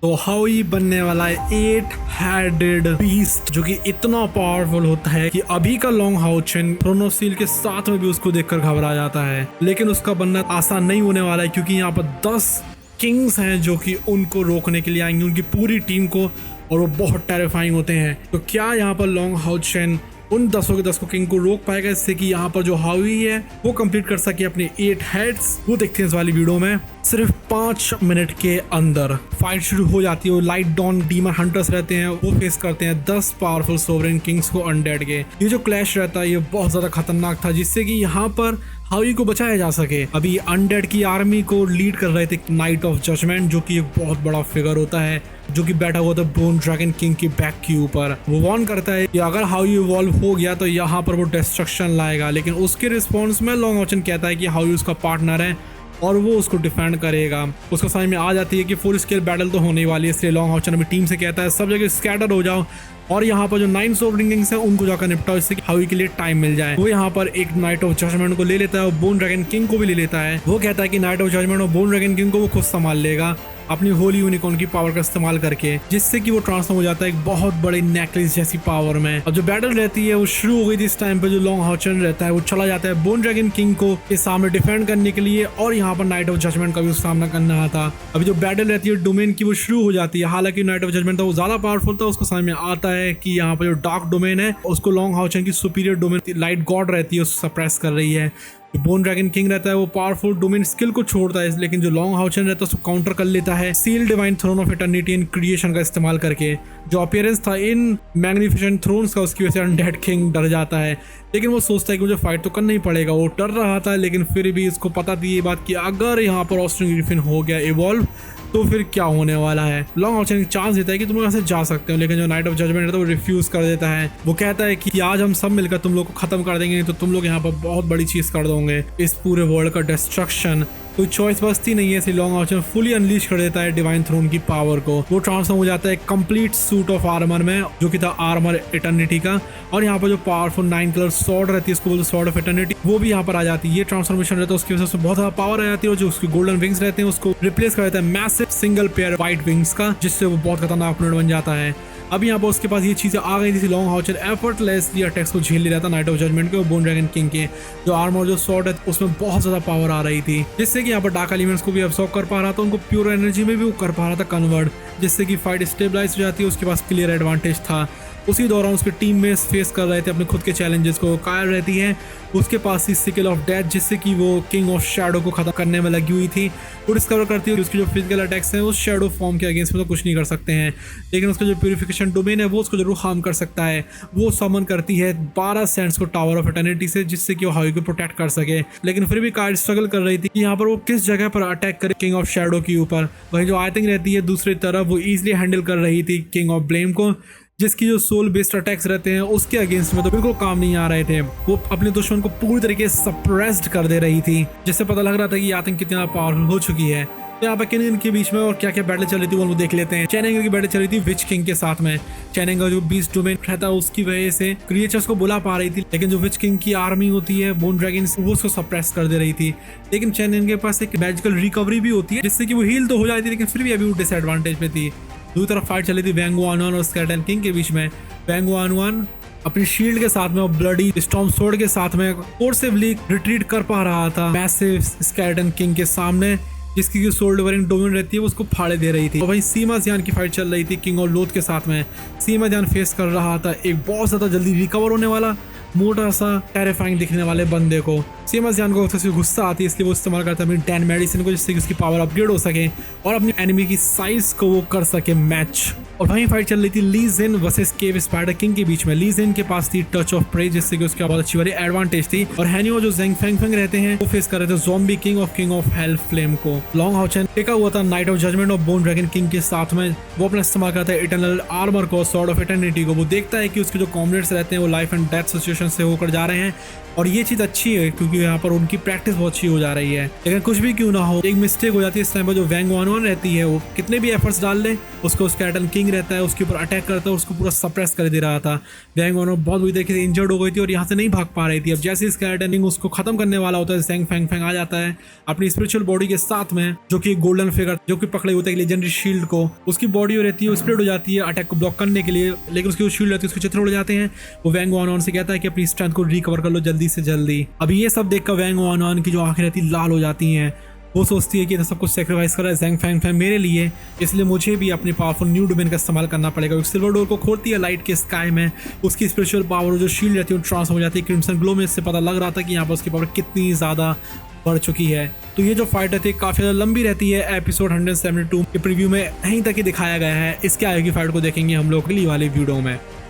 तो हाउई बनने वाला है 8 हेडेड बीस्ट जो कि इतना पावरफुल होता है कि अभी का लॉन्ग हाउचेन थ्रोनोफसील के साथ में भी उसको देखकर घबरा जाता है। लेकिन उसका बनना आसान नहीं होने वाला है क्योंकि यहाँ पर 10 किंग्स हैं जो कि उनको रोकने के लिए आएंगे, उनकी पूरी टीम को, और वो बहुत टेरिफाइंग होते हैं। तो क्या यहाँ पर लॉन्ग हाउचेन उन 10 के 10 किंग को रोक पाएगा इससे कि यहाँ पर जो हावी है वो कंप्लीट कर सके अपने 8 हेड्स? वो देखते हैं इस वाली वीडियो में। सिर्फ 5 मिनट के अंदर फाइट शुरू हो जाती है। लाइट डॉन डीमन हंटर्स रहते हैं, वो फेस करते हैं 10 पावरफुल सोवरेन किंग्स को अनडेड के। ये जो क्लैश रहता है ये बहुत ज्यादा खतरनाक था, जिससे कि यहाँ पर हावी को बचाया जा सके। अभी अनडेड की आर्मी को लीड कर रहे थे नाइट ऑफ जजमेंट, जो कि एक बहुत बड़ा फिगर होता है जो कि बैठा हुआ था बोन ड्रैगन किंग के बैक के ऊपर। वो वार्न करता है कि अगर हावी इवॉल्व हो गया तो यहाँ पर वो डिस्ट्रक्शन लाएगा, लेकिन उसके रिस्पॉन्स में लॉन्ग हाउचेन कहता है कि हावी उसका पार्टनर है और वो उसको डिफेंड करेगा। उसको समझ में आ जाती है कि फुल स्केल बैटल तो होने वाली है, इसलिए लॉन्ग हाउचेन अपनी टीम से कहता है सब जगह स्कैटर हो जाओ और यहाँ पर जो 9 सोवरेन किंग्स हैं उनको जाकर निपटाओ, इससे हावी के लिए टाइम मिल जाए। वो यहाँ पर एक नाइट ऑफ जजमेंट को ले लेता है और बोन ड्रैगन किंग को भी ले लेता है। वो कहता है कि नाइट ऑफ जजमेंट और बोन ड्रैगन किंग को वो खुद संभाल लेगा अपनी होली यूनिकॉर्न की पावर का इस्तेमाल करके, जिससे कि वो ट्रांसफॉर्म हो जाता है एक बहुत बड़े नेकलेस जैसी पावर में। अब जो बैटल रहती है वो शुरू हो गई थी। इस टाइम पे जो लॉन्ग हाउचेन रहता है वो चला जाता है बोन ड्रैगन किंग को के सामने डिफेंड करने के लिए, और यहाँ पर नाइट ऑफ जजमेंट का भी सामना करना था। अभी जो बैटल रहती है डोमेन की वो शुरू हो जाती है। हालांकि नाइट ऑफ जजमेंट था वो ज्यादा पावरफुल था, उसको समझ में आता है कि यहाँ पर जो डार्क डोमेन है उसको लॉन्ग हाउचेन की सुपीरियर डोमेन लाइट गॉड रहती है उसको सप्रेस कर रही है। बोन ड्रैगन किंग रहता है वो पावरफुल डोमेन स्किल को छोड़ता है, लेकिन जो लॉन्ग हाउचेन रहता है उसको काउंटर कर लेता है seal divine throne of eternity in creation का इस्तेमाल करके। जो अपीयरेंस था इन मैग्निफिसेंट थ्रोन्स का उसकी वजह से अनडेड किंग डर जाता है, लेकिन वो सोचता है कि मुझे फाइट तो करना ही पड़ेगा। वो डर रहा था लेकिन फिर भी इसको पता थी ये बात कि अगर यहाँ पर ऑस्ट्रिंग ग्रिफिन हो गया इवॉल्व तो फिर क्या होने वाला है। लॉन्ग हाउचेन चांस देता है कि तुम यहाँ से जा सकते हो, लेकिन जो नाइट ऑफ जजमेंट है तो वो रिफ्यूज कर देता है। वो कहता है कि आज हम सब मिलकर तुम लोग को खत्म कर देंगे, नहीं तो तुम लोग यहाँ पर बहुत बड़ी चीज कर दोगे, इस पूरे वर्ल्ड का डिस्ट्रक्शन। कोई चॉइस बचती नहीं है, इसलिए लॉन्ग हाउचेन फुली अनलीश कर देता है डिवाइन थ्रोन की पावर को। वो ट्रांसफॉर्म हो जाता है कंप्लीट सूट ऑफ आर्मर में, जो कि था आर्मर इटर्निटी का, और यहाँ पर जो पावरफुल 9 कलर सॉर्ड रहती है उसको बोलते सॉर्ड ऑफ इटर्निटी, वो भी यहाँ पर आ जाती है। ये ट्रांसफॉर्मेशन रहता है उसकी वजह से बहुत ज्यादा पावर आ जाती है, और जो उसके गोल्डन विंग्स रहते हैं उसको रिप्लेस कर देता है massive single pair white wings का, जिससे वो बहुत खतरनाक अपोनेंट बन जाता है। अब यहाँ पर उसके पास ये चीजें आ गई थी। लॉन्ग हाउचेन एफर्टलेसली अटैक्स को झेल ले रहा था नाइट ऑफ जजमेंट के और बोन ड्रैगन किंग के। जो आर्मर जो सॉर्ड है उसमें बहुत ज्यादा पावर आ रही थी, जिससे कि यहाँ पर डार्क एलिमेंट्स को भी अब्सॉर्ब कर पा रहा था, उनको प्योर एनर्जी में भी वो कर पा रहा था कन्वर्ट, जिससे कि फाइट स्टेबलाइज हो जाती है। उसके पास क्लियर एडवांटेज था। उसी दौरान उसके टीम में फेस कर रहे थे अपने खुद के चैलेंजेस को। कायर रहती है उसके पास थी सिकल ऑफ डेथ, जिससे कि वो किंग ऑफ शैडो को खत्म करने में लगी हुई थी। वो डिस्कवर करती है कि उसकी जो फिजिकल अटैक्स हैं उस शैडो फॉर्म के अगेंस्ट में तो कुछ नहीं कर सकते हैं, लेकिन उसका जो प्यूरिफिकेशन डोमेन है वो उसको जरूर हार्म कर सकता है। वो समन करती है 12 सेंट्स को टावर ऑफ इटर्निटी से, जिससे कि वो हावी को प्रोटेक्ट कर सके। लेकिन फिर भी कायर स्ट्रगल कर रही थी कि यहाँ पर वो किस जगह पर अटैक करे किंग ऑफ शैडो के ऊपर। वहीं जो आयतिंग रहती है दूसरी तरफ वो इजिली हैंडल कर रही थी किंग ऑफ ब्लेम को, जिसकी जो सोल बेस्ड अटैक्स रहते हैं उसके अगेंस्ट में तो बिल्कुल काम नहीं आ रहे थे। वो अपने दुश्मन को पूरी तरीके से सप्रेस्ड कर दे रही थी, जिससे पता लग रहा था कि आतंक कितना पावरफुल हो चुकी है। तो यहाँ पर किन के बीच में और क्या क्या बैटल चल रही थी वो देख लेते हैं। चैन एंगर की बैटल चल रही थी विच किंग के साथ में। चैन एंगर जो बीस्ट डोमेन रहता है उसकी वजह से क्रिएचर्स को बुला पा रही थी, लेकिन जो विच किंग की आर्मी होती है बोन ड्रैगन वो उसको सप्रेस कर दे रही थी। लेकिन चैन एंगर के पास एक मैजिकल रिकवरी भी होती है, जिससे कि वो हील तो हो जाती थी, लेकिन फिर भी अभी वो डिसएडवांटेज में थी। दूसरी तरफ फाइट चली थी वैंग वनवन और स्केलेटन किंग के बीच में। वैंग वनवन अपनी शील्ड के साथ में और ब्लडी स्टॉर्म स्वॉर्ड के साथ में फोर्सिवली रिट्रीट कर पा रहा था मैसिव स्केलेटन किंग के सामने, जिसकी सोल डिवाइन डोमेन रहती है वो उसको फाड़े दे रही थी। और वहीं सीमा ध्यान की फाइट चल रही थी किंग ऑफ लोथ के साथ में। सीमा ध्यान फेस कर रहा था एक बहुत ज्यादा जल्दी रिकवर होने वाला मोटा सा टेरिफाइंग दिखने वाले बंदे को। सीमा ध्यान को उससे गुस्सा आती है, इसलिए वो इस्तेमाल करता है अपनी 10 मेडिसिन को, जिससे कि उसकी पावर अपग्रेड हो सके और अपनी एनिमी की साइज को वो कर सके मैच। और वहीं फाइट चल रही थी ली जिन वर्सेस केव स्पाइडर किंग के बीच में। ली जिन के पास थी टच ऑफ प्रे, जिससे कि उसकी बहुत अच्छी वाली एडवांटेज थी, और हैनियो जो जेंग फेंग फेंग रहते हैं वो फेस कर रहे थे zombie king of hell flame को। लॉन्ग हाउचेन टेका हुआ था नाइट ऑफ जजमेंट और बोन ड्रैगन किंग के साथ में। वो अपना इस्तेमाल करता है इटर्नल आर्मर को, सॉर्ड ऑफ इटर्निटी को। वो देखता है कि उसके जो कॉमरेड्स रहते हैं वो लाइफ एंड डेथ सिचुएशन से होकर जा रहे हैं, और ये चीज अच्छी है क्योंकि यहाँ पर उनकी प्रैक्टिस बहुत अच्छी हो जा रही है। लेकिन कुछ भी क्यों ना हो एक मिस्टेक हो जाती है इस टाइम पर। जो वैंग वनवन रहती है वो कितने भी एफर्ट्स डाल ले उसको स्केलेटन किंग किंग रहता है उसके ऊपर अटैक करता है, उसको पूरा सप्रेस कर दे रहा था। वैंग वॉन बहुत बुरी तरीके से इंजर्ड हो गई थी और यहाँ से नहीं भाग पा रही थी। अब जैसे स्केलेटन किंग उसको खत्म करने वाला होता है, ज़ैंग फैंग फैंग आ जाता है अपनी स्पिरिचुअल बॉडी के साथ में, जो कि गोल्डन फिगर जो कि पकड़े होता है लेजेंडरी शील्ड को। उसकी बॉडी रहती है वो स्प्लिट हो जाती है अटैक को ब्लॉक करने के लिए, लेकिन उसकी शील्ड रहती है उसके चित्र उड़ जाते हैं। वो वैंग वॉन से कहता है कि अपनी स्ट्रेंथ को रिकवर कर लो जल्दी से जल्दी। अभी ये सब देखकर वैंग वॉन की जो आंखें रहती लाल हो जाती हैं। वो सोचती है कि सब कुछ सेक्रीफाइस कर रहा है ज़ैंग फैंग फैंग मेरे लिए, इसलिए मुझे भी अपने पावरफुल न्यू डोमेन का इस्तेमाल करना पड़ेगा। सिल्वर डोर को खोलती है लाइट के स्काई में, उसकी स्पिरिचुअल पावर जो शील्ड रहती है वो ट्रांसफर हो जाती है क्रिम्सन ग्लो में। इससे पता लग रहा था कि यहाँ पर उसकी पावर कितनी ज़्यादा बढ़ चुकी है। तो ये जो फाइट रहती है काफ़ी ज़्यादा लंबी रहती है। एपिसोड 172 के प्रीव्यू में यहीं तक ही दिखाया गया है। इसके आगे की फाइट को देखेंगे हम लोग अगली वाली वीडियो में।